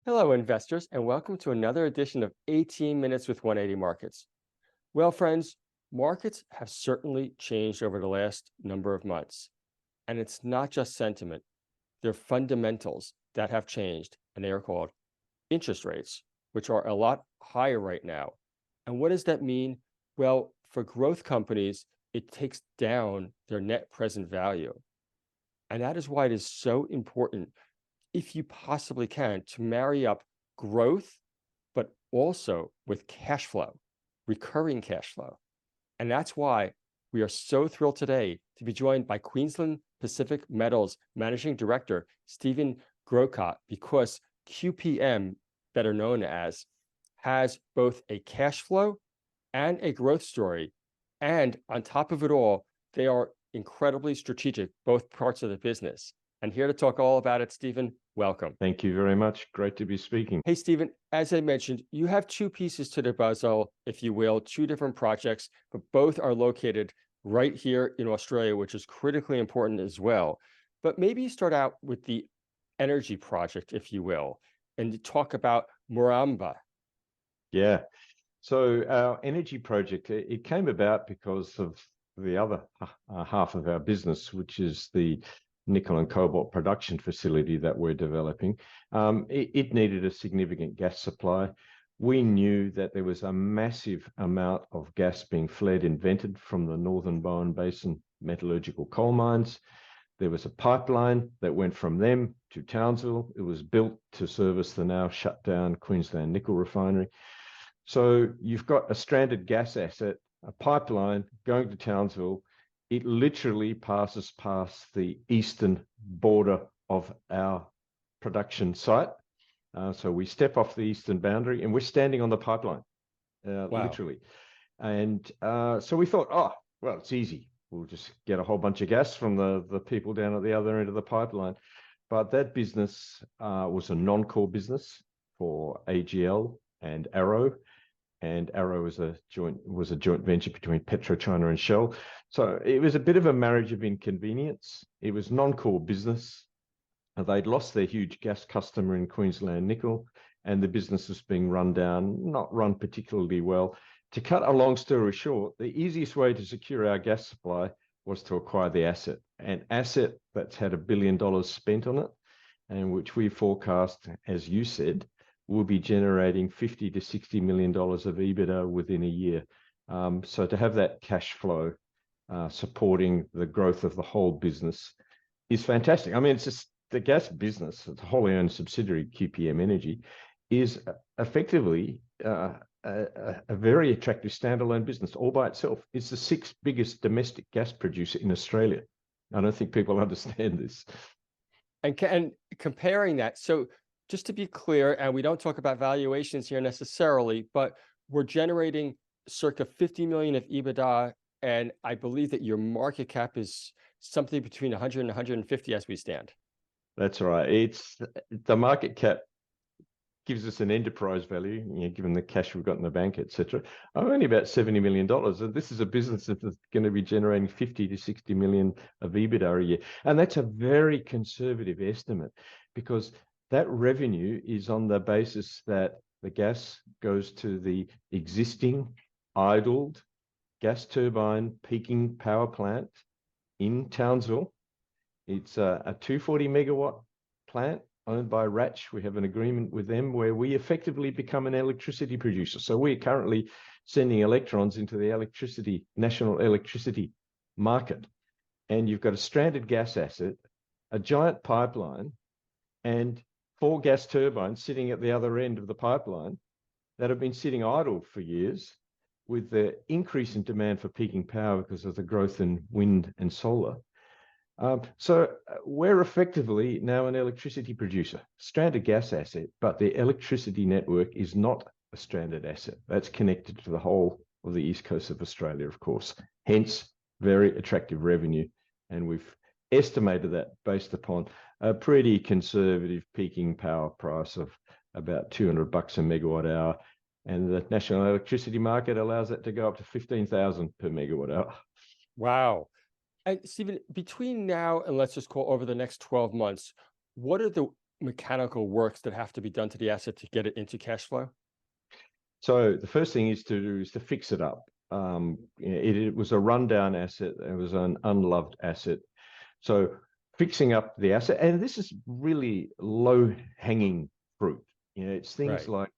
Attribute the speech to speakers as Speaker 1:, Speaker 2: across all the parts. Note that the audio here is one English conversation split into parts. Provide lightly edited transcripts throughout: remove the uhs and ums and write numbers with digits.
Speaker 1: Hello, investors, and welcome to another edition of 18 Minutes with 180 Markets. Well, friends, markets have certainly changed over the last number of months. And it's not just sentiment, they're fundamentals that have changed, and they are called interest rates, which are a lot higher right now. And what does that mean? Well, for growth companies, it takes down their net present value. And that is why it is so important, if you possibly can, to marry up growth but also with cash flow, recurring cash flow. And that's why we are so thrilled today to be joined by Queensland Pacific Metals Managing Director, Stephen Grocott, because QPM, better known as, has both a cash flow and a growth story. And on top of it all, they are incredibly strategic, both parts of the business. And here to talk all about it, Stephen, welcome.
Speaker 2: Thank you very much. Great to be speaking.
Speaker 1: Hey, Stephen, as I mentioned, you have two pieces to the puzzle, if you will, two different projects, but both are located right here in Australia, which is critically important as well. But maybe you start out with the energy project, if you will, and talk about Muramba.
Speaker 2: Yeah. So our energy project, it came about because of the other half of our business, which is the nickel and cobalt production facility that we're developing. It needed a significant gas supply. We knew that there was a massive amount of gas being fled and vented from the Northern Bowen Basin metallurgical coal mines. There was a pipeline that went from them to Townsville. It was built to service the now shut down Queensland nickel refinery. So you've got a stranded gas asset, a pipeline going to Townsville. It literally passes past the eastern border of our production site. So we step off the eastern boundary and we're standing on the pipeline,
Speaker 1: Wow.
Speaker 2: literally. And so we thought, oh, well, it's easy. We'll just get a whole bunch of gas from the people down at the other end of the pipeline. But that business was a non-core business for AGL and Arrow. And Arrow was a joint venture between PetroChina and Shell. So it was a bit of a marriage of inconvenience. It was non-core business. They'd lost their huge gas customer in Queensland Nickel, and the business was being run down, not run particularly well. To cut a long story short, the easiest way to secure our gas supply was to acquire the asset, an asset that's had $1 billion spent on it, and which we forecast, as you said, will be generating $50 to $60 million of EBITDA within a year. So to have that cash flow supporting the growth of the whole business is fantastic. I mean, it's just the gas business, the wholly owned subsidiary QPM Energy, is effectively a very attractive standalone business all by itself. It's the sixth biggest domestic gas producer in Australia. I don't think people understand this.
Speaker 1: And comparing that, so just to be clear, and we don't talk about valuations here necessarily, but we're generating circa 50 million of EBITDA, and I believe that your market cap is something between 100 and 150 as we stand.
Speaker 2: That's right. It's the market cap gives us an enterprise value, given the cash we've got in the bank, etc. I'm only about $70 million. And this is a business that's going to be generating 50 to 60 million of EBITDA a year. And that's a very conservative estimate because that revenue is on the basis that the gas goes to the existing idled gas turbine peaking power plant in Townsville. It's a 240 megawatt plant owned by Ratch. We have an agreement with them where we effectively become an electricity producer. So we're currently sending electrons into the national electricity market. And you've got a stranded gas asset, a giant pipeline, and 4 gas turbines sitting at the other end of the pipeline that have been sitting idle for years with the increase in demand for peaking power because of the growth in wind and solar. So we're effectively now an electricity producer, stranded gas asset, but the electricity network is not a stranded asset. That's connected to the whole of the east coast of Australia, of course. Hence, very attractive revenue. And we've estimated that based upon a pretty conservative peaking power price of about $200 a megawatt hour. And the national electricity market allows that to go up to 15,000 per megawatt hour.
Speaker 1: Wow. And Stephen, between now and let's just call over the next 12 months, what are the mechanical works that have to be done to the asset to get it into cash flow?
Speaker 2: So the first thing is to fix it up. It was a rundown asset. It was an unloved asset. So fixing up the asset, and this is really low hanging fruit. It's things
Speaker 1: Right.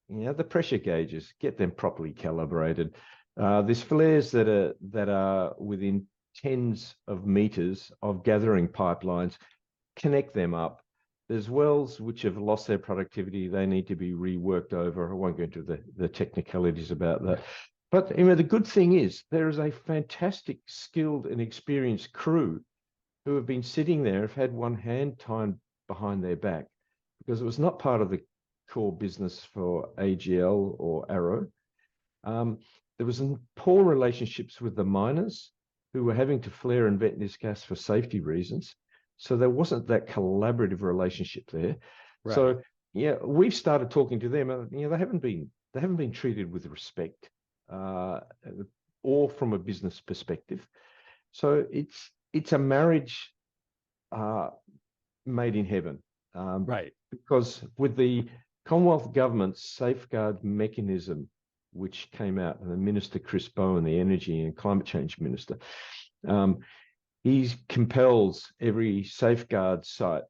Speaker 2: like the pressure gauges, get them properly calibrated. There's flares that are within tens of meters of gathering pipelines. Connect them up. There's wells which have lost their productivity. They need to be reworked over. I won't go into the technicalities about that. But the good thing is there is a fantastic, skilled and experienced crew who have been sitting there, have had one hand tied behind their back because it was not part of the core business for AGL or Arrow. There was some poor relationships with the miners who were having to flare and vent this gas for safety reasons. So there wasn't that collaborative relationship there.
Speaker 1: Right.
Speaker 2: So we've started talking to them, and they haven't been treated with respect, or from a business perspective. So it's a marriage made in heaven,
Speaker 1: Right.
Speaker 2: because with the Commonwealth Government's safeguard mechanism, which came out, and the Minister Chris Bowen, the Energy and Climate Change Minister, he compels every safeguard site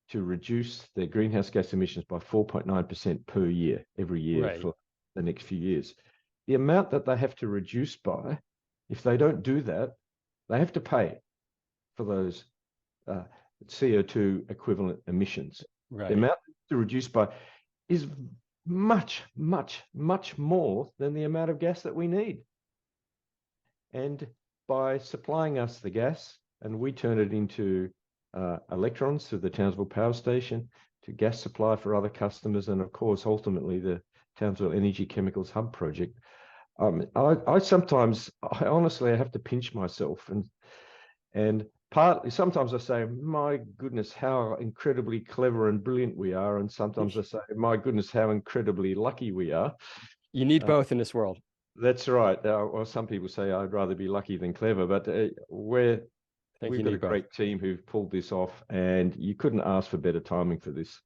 Speaker 2: to reduce their greenhouse gas emissions by 4.9% per year, every year
Speaker 1: Right.
Speaker 2: for the next few years. The amount that they have to reduce by, if they don't do that, they have to pay for those CO2 equivalent emissions. The
Speaker 1: Right.
Speaker 2: amount to reduce by is much, much, much more than the amount of gas that we need. And by supplying us the gas, and we turn it into electrons through the Townsville Power Station, to gas supply for other customers, and of course, ultimately, the Townsville Energy Chemicals Hub project. I sometimes, I honestly, I have to pinch myself, and partly, sometimes I say, my goodness, how incredibly clever and brilliant we are. And sometimes I say, my goodness, how incredibly lucky we are.
Speaker 1: You need both in this world.
Speaker 2: That's right. Well, some people say I'd rather be lucky than clever, but
Speaker 1: I think
Speaker 2: we've
Speaker 1: you
Speaker 2: got a
Speaker 1: need both.
Speaker 2: great team who've pulled this off, and you couldn't ask for better timing for this.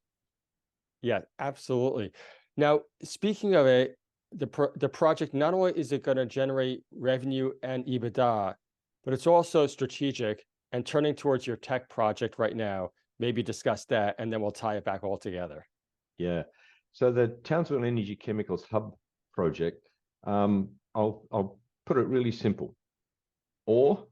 Speaker 1: Yeah, absolutely. Now, speaking of it, the project, not only is it going to generate revenue and EBITDA, but it's also strategic and turning towards your tech project right now. Maybe discuss that, and then we'll tie it back all together.
Speaker 2: Yeah. So the Townsville Energy Chemicals Hub project, I'll put it really simple. Ore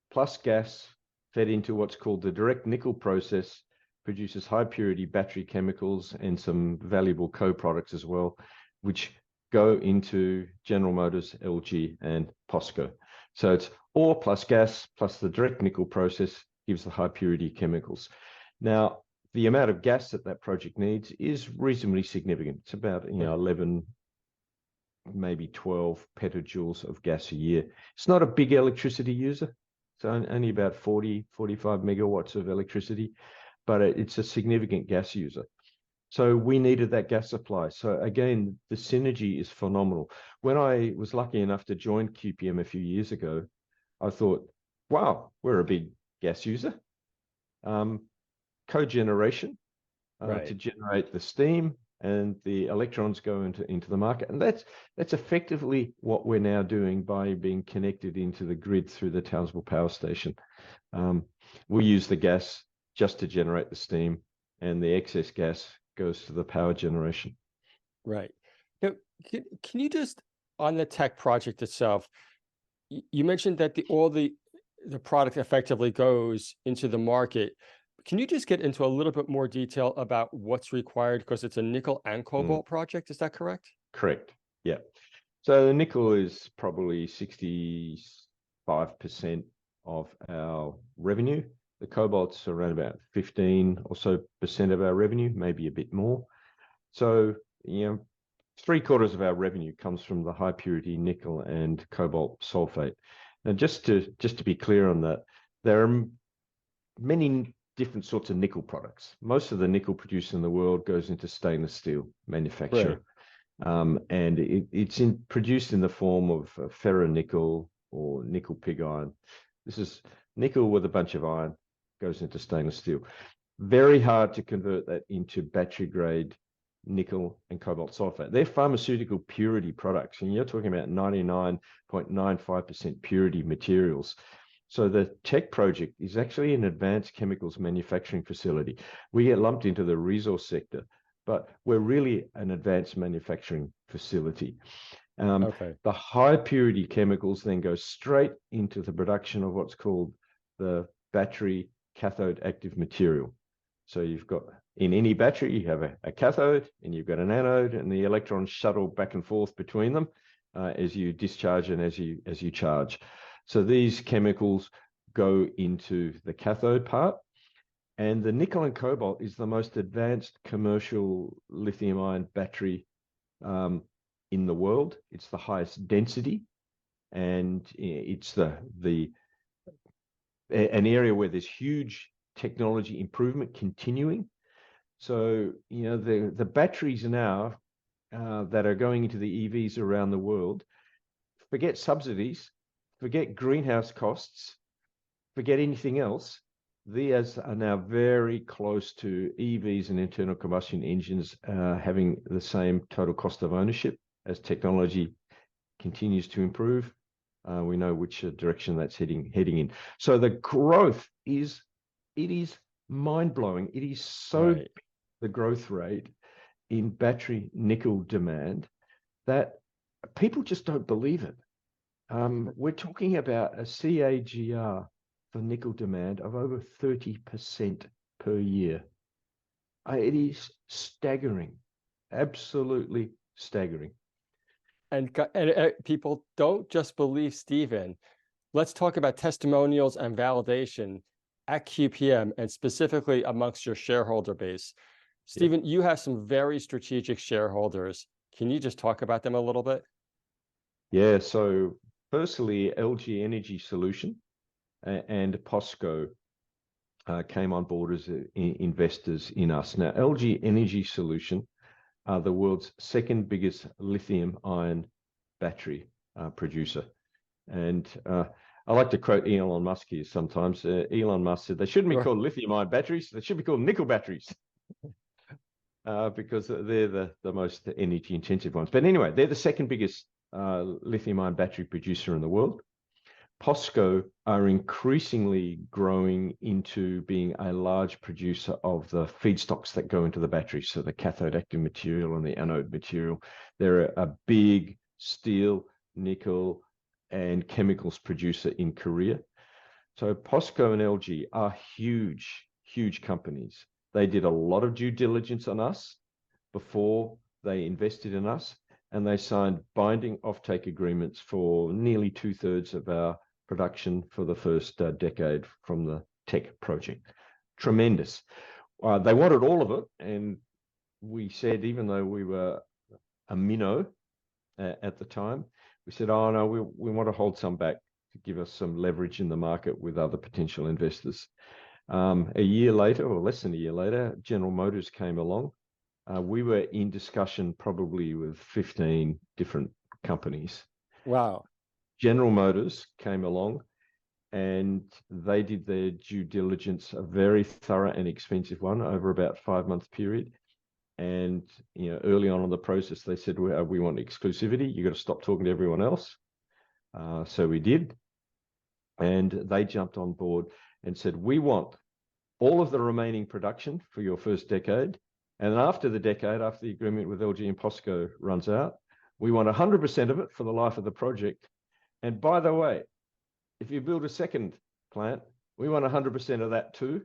Speaker 2: plus gas fed into what's called the direct nickel process produces high purity battery chemicals and some valuable co-products as well, which go into General Motors, LG, and POSCO. So it's ore plus gas plus the direct nickel process gives the high purity chemicals. Now, the amount of gas that project needs is reasonably significant. It's about 11, maybe 12 petajoules of gas a year. It's not a big electricity user. It's only about 40, 45 megawatts of electricity, but it's a significant gas user. So we needed that gas supply. So again, the synergy is phenomenal. When I was lucky enough to join QPM a few years ago, I thought, wow, we're a big gas user. Cogeneration to
Speaker 1: Right.
Speaker 2: generate the steam, and the electrons go into the market. And that's effectively what we're now doing by being connected into the grid through the Townsville Power Station. We use the gas just to generate the steam, and the excess gas goes to the power generation.
Speaker 1: Right. Now, can you just, on the tech project itself, you mentioned that all the product effectively goes into the market. Can you just get into a little bit more detail about what's required? Because it's a nickel and cobalt project. Is that correct?
Speaker 2: Correct. Yeah. So the nickel is probably 65% of our revenue. The cobalt's around about 15 or so percent of our revenue, maybe a bit more. So, 3/4 of our revenue comes from the high purity nickel and cobalt sulfate. Now, just to be clear on that, there are many different sorts of nickel products. Most of the nickel produced in the world goes into stainless steel manufacture.
Speaker 1: Right.
Speaker 2: And it's produced in the form of ferronickel or nickel pig iron. This is nickel with a bunch of iron, goes into stainless steel. Very hard to convert that into battery grade nickel and cobalt sulfate. They're pharmaceutical purity products, and you're talking about 99.95% purity materials. So the tech project is actually an advanced chemicals manufacturing facility. We get lumped into the resource sector, but we're really an advanced manufacturing facility.
Speaker 1: Okay.
Speaker 2: The high purity chemicals then go straight into the production of what's called the battery cathode active material. So you've got, in any battery, you have a cathode and you've got an anode, and the electrons shuttle back and forth between them as you discharge and as you charge. So these chemicals go into the cathode part, and the nickel and cobalt is the most advanced commercial lithium-ion battery in the world. It's the highest density, and it's an area where there's huge technology improvement continuing. So, you know, the batteries now that are going into the EVs around the world, forget subsidies, forget greenhouse costs, forget anything else. These are now very close to EVs and internal combustion engines having the same total cost of ownership as technology continues to improve. We know which direction that's heading in. So the growth is mind-blowing. It is so big, the growth rate in battery nickel demand, that people just don't believe it. We're talking about a CAGR for nickel demand of over 30% per year. It is staggering, absolutely staggering.
Speaker 1: And people don't just believe Stephen. Let's talk about testimonials and validation at QPM, and specifically amongst your shareholder base. Stephen, you have some very strategic shareholders. Can you just talk about them a little bit?
Speaker 2: Yeah, so firstly, LG Energy Solution and POSCO came on board as investors in us. Now, LG Energy Solution are the world's second biggest lithium-ion battery producer. And I like to quote Elon Musk here sometimes. Elon Musk said they shouldn't be called lithium-ion batteries, they should be called nickel batteries. Because they're the most energy intensive ones. But anyway, they're the second biggest lithium-ion battery producer in the world. POSCO are increasingly growing into being a large producer of the feedstocks that go into the battery, so the cathode active material and the anode material. They're a big steel, nickel, and chemicals producer in Korea. So POSCO and LG are huge, huge companies. They did a lot of due diligence on us before they invested in us, and they signed binding offtake agreements for nearly 2/3 of our production for the first decade from the tech project. Tremendous. They wanted all of it, and we said, even though we were a minnow at the time, we said, oh no, we want to hold some back to give us some leverage in the market with other potential investors. A year later, or less than a year later, General Motors came along. We were in discussion probably with 15 different companies.
Speaker 1: Wow.
Speaker 2: General Motors came along and they did their due diligence, a very thorough and expensive one, over about a 5-month period. And early on in the process, they said, we want exclusivity. You got to stop talking to everyone else. So we did. And they jumped on board and said, we want all of the remaining production for your first decade. And after the decade, after the agreement with LG and POSCO runs out, we want 100% of it for the life of the project. And by the way, if you build a second plant, we want 100% of that too.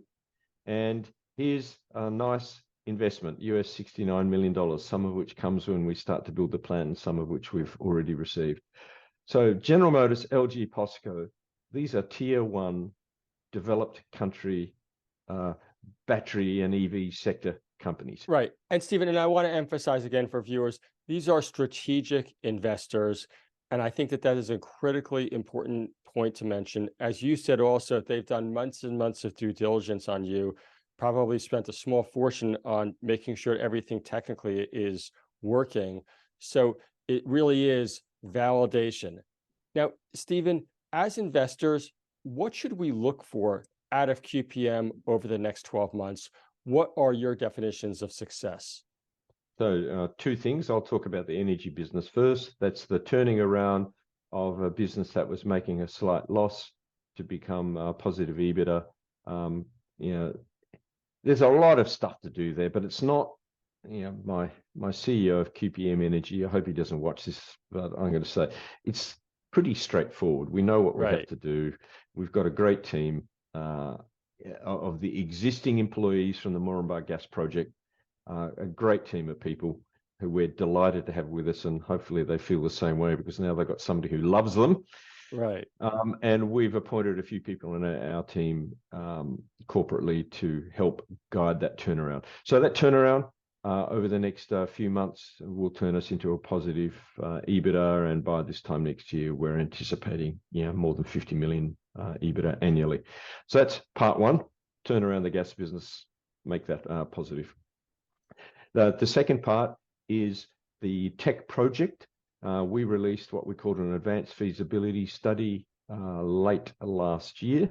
Speaker 2: And here's a nice investment, US $69 million, some of which comes when we start to build the plant, and some of which we've already received. So General Motors, LG, POSCO, these are tier 1 developed country battery and EV sector companies.
Speaker 1: Right. And Stephen, and I want to emphasize again for viewers, these are strategic investors. And I think that is a critically important point to mention. As you said, also, they've done months and months of due diligence on you, probably spent a small fortune on making sure everything technically is working. So it really is validation. Now, Stephen, as investors, what should we look for out of QPM over the next 12 months? What are your definitions of success?
Speaker 2: So two things. I'll talk about the energy business first. That's the turning around of a business that was making a slight loss to become a positive EBITDA. You know, there's a lot of stuff to do there, but it's not, my CEO of QPM Energy, I hope he doesn't watch this, but I'm going to say it's pretty straightforward. We know what we have
Speaker 1: Right.
Speaker 2: to do. We've got a great team of the existing employees from the Moranbah Gas Project, a great team of people who we're delighted to have with us, and hopefully they feel the same way because now they've got somebody who loves them.
Speaker 1: Right.
Speaker 2: And we've appointed a few people in our team corporately to help guide that turnaround. So that turnaround over the next few months will turn us into a positive EBITDA, and by this time next year, we're anticipating more than 50 million EBITDA annually. So that's part one: turn around the gas business, make that positive. The second part is the tech project. We released what we called an advanced feasibility study late last year.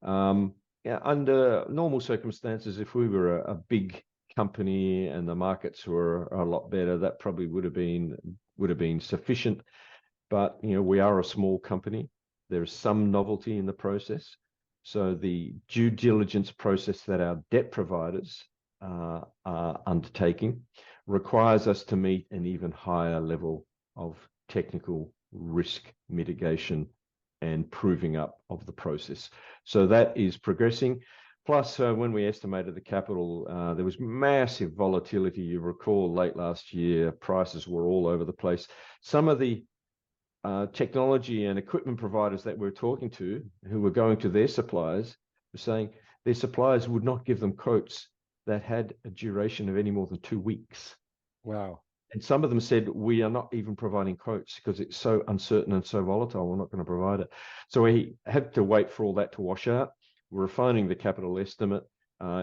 Speaker 2: Under normal circumstances, if we were a big company and the markets were a lot better, that probably would have been sufficient. But we are a small company. There is some novelty in the process. So the due diligence process that our debt providers are undertaking requires us to meet an even higher level of technical risk mitigation and proving up of the process. So that is progressing. Plus, when we estimated the capital, there was massive volatility. You recall late last year, prices were all over the place. Some of the technology and equipment providers that we're talking to, who were going to their suppliers, were saying their suppliers would not give them quotes that had a duration of any more than 2 weeks.
Speaker 1: Wow.
Speaker 2: And some of them said, we are not even providing quotes because it's so uncertain and so volatile, we're not going to provide it. So we had to wait for all that to wash out. We're refining the capital estimate,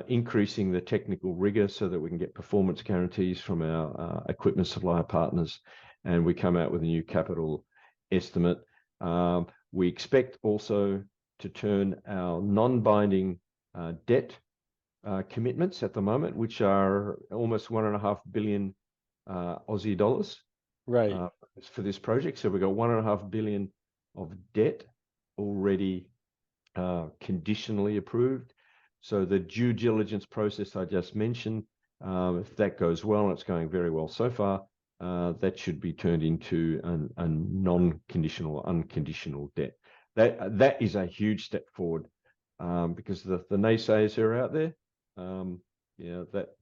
Speaker 2: increasing the technical rigor so that we can get performance guarantees from our equipment supplier partners. And we come out with a new capital estimate. We expect also to turn our non-binding debt commitments at the moment, which are almost 1.5 billion Aussie dollars
Speaker 1: Right.
Speaker 2: for this project. So we've got 1.5 billion of debt already conditionally approved. So the due diligence process I just mentioned, if that goes well, and it's going very well so far, that should be turned into a non-conditional, unconditional debt. That is a huge step forward because the naysayers who are out there,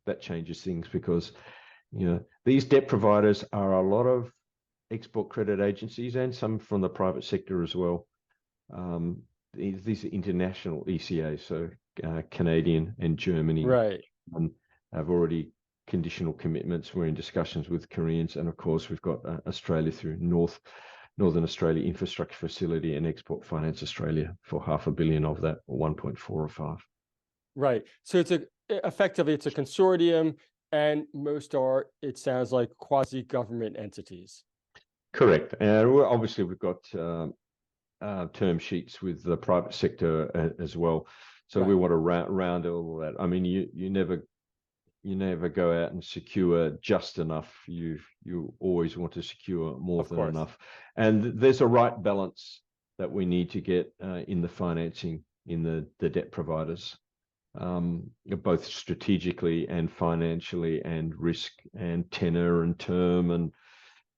Speaker 2: that changes things because these debt providers are a lot of export credit agencies and some from the private sector as well. These are international ECAs, so Canadian and Germany
Speaker 1: Right.
Speaker 2: have already conditional commitments. We're in discussions with Koreans, and of course we've got Australia through Northern Australia Infrastructure Facility and Export Finance Australia for 500 million of that, or 1.4 or 5.
Speaker 1: Right. So effectively it's a consortium, and most are, it sounds like, quasi-government entities.
Speaker 2: Correct. And obviously we've got term sheets with the private sector as well. So we want to round all that. I mean, you never go out and secure just enough. You always want to secure more than enough. And there's a right balance that we need to get in the financing in the debt providers, both strategically and financially, and risk and tenor and term and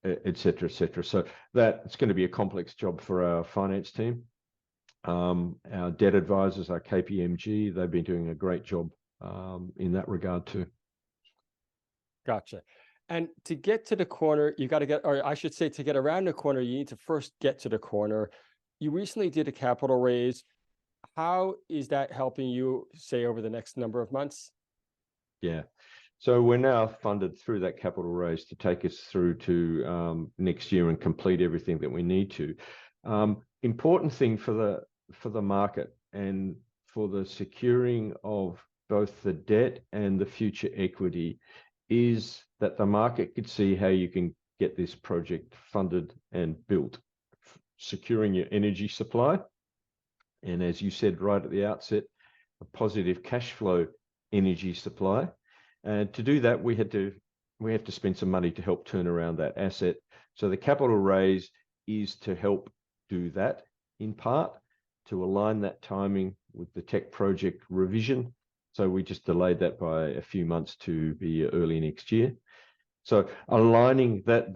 Speaker 2: et cetera, et cetera. So it's going to be a complex job for our finance team. Our debt advisors, our KPMG, they've been doing a great job in that regard too.
Speaker 1: Gotcha. And to get to the corner, you got to get, or I should say, to get around the corner, you need to first get to the corner. You recently did a capital raise. How is that helping you, say, over the next number of months?
Speaker 2: Yeah. So we're now funded through that capital raise to take us through to next year and complete everything that we need to. Important thing for the market and for the securing of both the debt and the future equity is that the market could see how you can get this project funded and built, securing your energy supply. And as you said right at the outset, a positive cash flow energy supply. And to do that, we have to spend some money to help turn around that asset. So the capital raise is to help do that, in part, to align that timing with the tech project revision. So we just delayed that by a few months to be early next year. So aligning that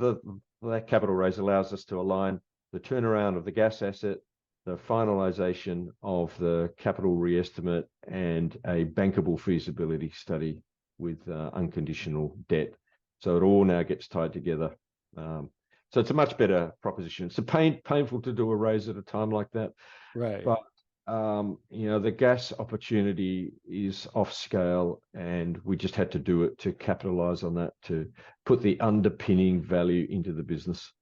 Speaker 2: capital raise allows us to align the turnaround of the gas asset, the finalization of the capital re-estimate, and a bankable feasibility study with unconditional debt. So it all now gets tied together. So it's a much better proposition. It's painful to do a raise at a time like that,
Speaker 1: Right.
Speaker 2: but the gas opportunity is off scale, and we just had to do it to capitalize on that, to put the underpinning value into the business.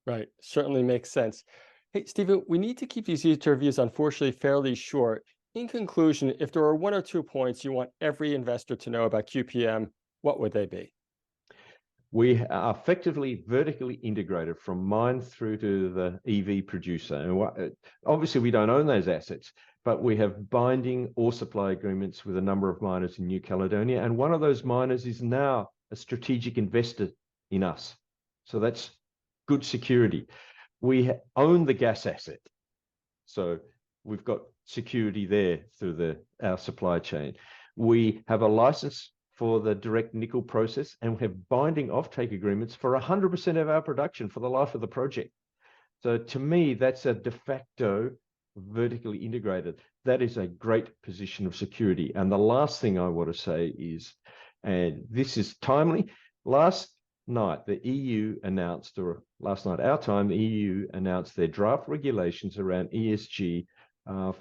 Speaker 1: Right. Certainly makes sense. Hey, Stephen, we need to keep these interviews, unfortunately, fairly short. In conclusion, if there are 1 or 2 points you want every investor to know about QPM, what would they be?
Speaker 2: We are effectively vertically integrated from mine through to the EV producer. And obviously, we don't own those assets, but we have binding ore supply agreements with a number of miners in New Caledonia. And one of those miners is now a strategic investor in us. So that's good security. We own the gas asset. So we've got security there through our supply chain. We have a license for the direct nickel process, and we have binding offtake agreements for 100% of our production for the life of the project. So to me, that's a de facto vertically integrated. That is a great position of security. And the last thing I want to say is, and this is timely, last night the EU announced, or last night our time, the EU announced their draft regulations around ESG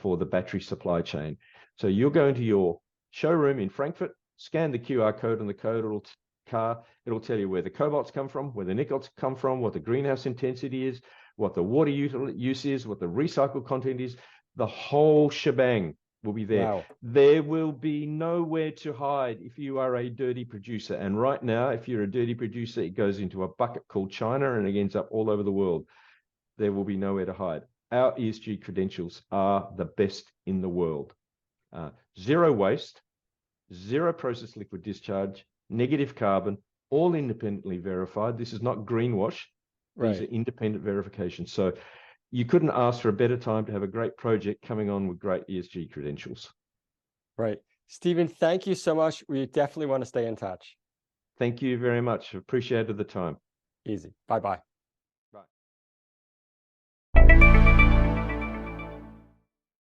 Speaker 2: for the battery supply chain. So you'll go into your showroom in Frankfurt, scan the QR code on the car. It'll tell you where the cobalts come from, where the nickels come from, what the greenhouse intensity is, what the water use is, what the recycled content is. The whole shebang will be there.
Speaker 1: Wow.
Speaker 2: There will be nowhere to hide if you are a dirty producer. And right now, if you're a dirty producer, it goes into a bucket called China and it ends up all over the world. There will be nowhere to hide. Our ESG credentials are the best in the world. Zero waste, zero process liquid discharge, negative carbon, all independently verified. This is not greenwash. These are
Speaker 1: Right.
Speaker 2: independent verifications. So you couldn't ask for a better time to have a great project coming on with great ESG credentials.
Speaker 1: Right. Stephen, thank you so much. We definitely want to stay in touch.
Speaker 2: Thank you very much. Appreciated the time.
Speaker 1: Easy. Bye-bye.